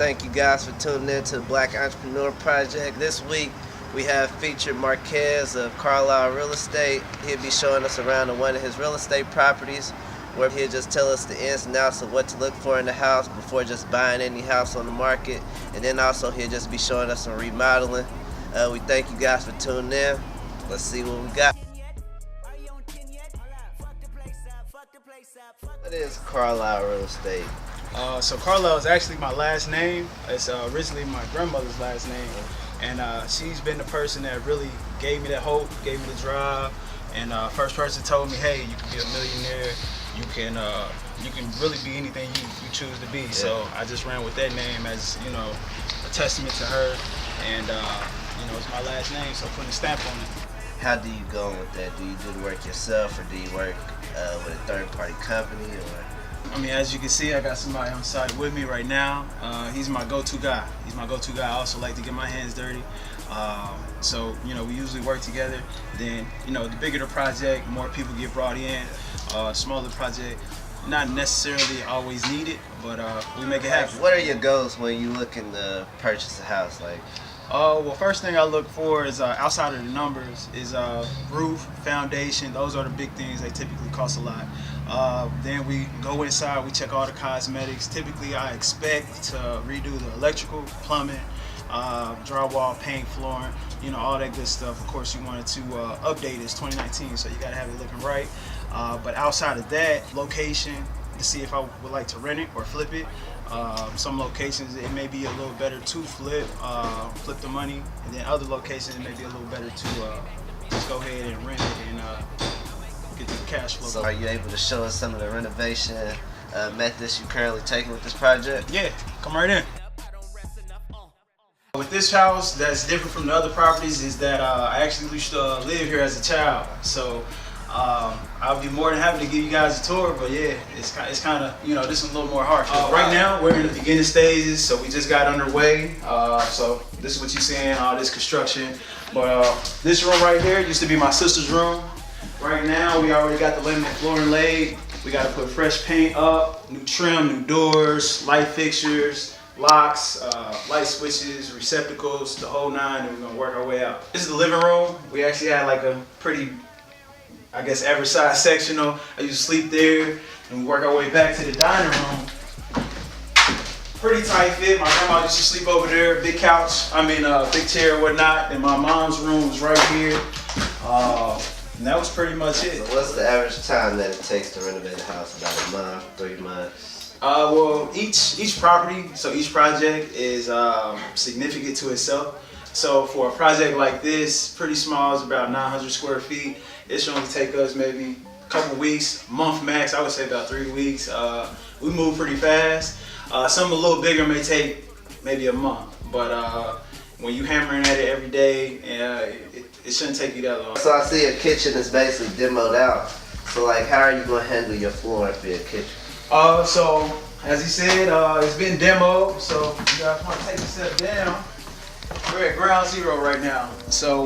thank you guys for tuning in to the Black Entrepreneur Project. This week we have featured Marquez of Carlisle Real Estate. He'll be showing us around to one of his real estate properties where he'll just tell us the ins and outs of what to look for in the house before just buying any house on the market. And then also he'll just be showing us some remodeling. We thank you guys for tuning in. Let's see what we got. What is Carlisle Real Estate? So Carlisle is actually my last name. It's originally my grandmother's last name, and she's been the person that really gave me that hope, gave me the drive, and first person told me, hey, you can be a millionaire, you can really be anything you choose to be. Yeah. So I just ran with that name as, you know, a testament to her, and you know, it's my last name, so putting a stamp on it. How do you go with that? Do you do the work yourself, or do you work with a third-party company? Or I mean, as you can see, I got somebody on site with me right now. He's my go-to guy. I also like to get my hands dirty. So, you know, we usually work together. Then, you know, the bigger the project, more people get brought in. Smaller project, not necessarily always needed, but we make it happen. What are your goals when you looking to purchase a house? Like, well, first thing I look for is, outside of the numbers, is roof, foundation. Those are the big things. They typically cost a lot. Then we go inside, we check all the cosmetics. Typically I expect to redo the electrical, plumbing, drywall, paint, flooring, you know, all that good stuff. Of course, you wanted to update. It's 2019, so you gotta have it looking right. But outside of that, location, to see if I would like to rent it or flip it. Some locations it may be a little better to flip the money, and then other locations it may be a little better to just go ahead and rent it and get the cash flow. So are you able to show us some of the renovation methods you're currently taking with this project? Yeah, come right in. With this house, that's different from the other properties is that I actually used to live here as a child. So I'll be more than happy to give you guys a tour, but yeah, it's kind of, you know, this is a little more harsh. Right now, we're in the beginning stages, so we just got underway. So this is what you're seeing, all this construction. But this room right here used to be my sister's room. Right now, we already got the laminate flooring laid. We got to put fresh paint up, new trim, new doors, light fixtures, locks, light switches, receptacles, the whole nine, and we're gonna work our way out. This is the living room. We actually had like a pretty, I guess, average size sectional. I used to sleep there, and we work our way back to the dining room. Pretty tight fit. My grandma used to sleep over there, big couch, big chair and whatnot. And my mom's room was right here. And that was pretty much it. So what's the average time that it takes to renovate a house? About a month, 3 months? Well, each property, so each project is significant to itself. So for a project like this, pretty small, it's about 900 square feet. It should only take us maybe a couple weeks, month max. I would say about 3 weeks. We move pretty fast. Some a little bigger may take maybe a month, but when you hammering at it every day, it shouldn't take you that long. So I see your kitchen is basically demoed out. So like, how are you gonna handle your flooring for your kitchen? So as he said, it's been demoed. So you guys want to take a step down. We're at ground zero right now. So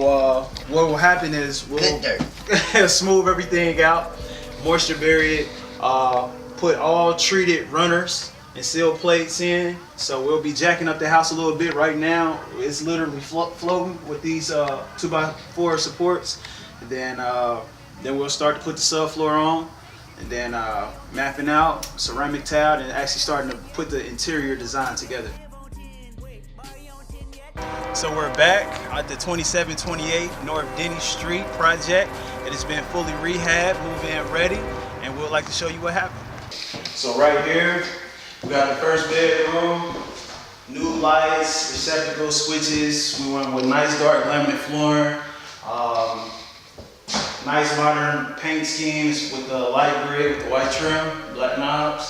what will happen is we'll smooth everything out, moisture bury it, put all treated runners and seal plates in. So we'll be jacking up the house a little bit. Right now it's literally floating with these 2x4 supports. And then we'll start to put the subfloor on, and then mapping out ceramic tile, and actually starting to put the interior design together. So we're back at the 2728 North Denny Street project. It has been fully rehabbed, move-in ready, and we'd like to show you what happened. So right here, we got the first bedroom, new lights, receptacles, switches. We went with nice dark laminate flooring, nice modern paint schemes with the light gray, with the white trim, black knobs.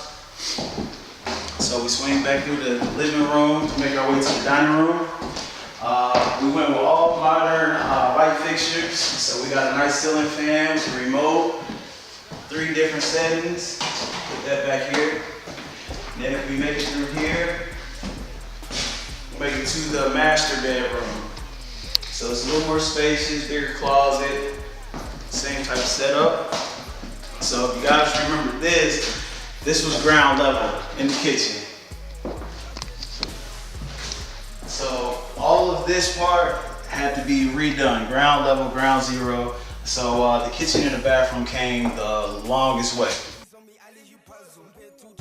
So we swing back through the living room to make our way to the dining room. We went with all modern light fixtures. So we got a nice ceiling fan, remote, 3 different settings. Put that back here. And then if we make it through here, we'll make it to the master bedroom. So it's a little more spacious, bigger closet, same type of setup. So if you guys remember this was ground level in the kitchen. this part had to be redone, ground level, ground zero. So the kitchen and the bathroom came the longest way.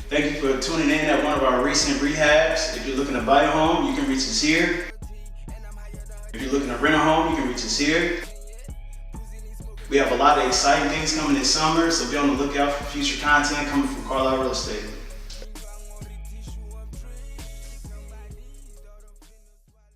Thank you for tuning in at one of our recent rehabs. If you're looking to buy a home, you can reach us here. If you're looking to rent a home, you can reach us here. We have a lot of exciting things coming this summer, so be on the lookout for future content coming from Carlisle Real Estate.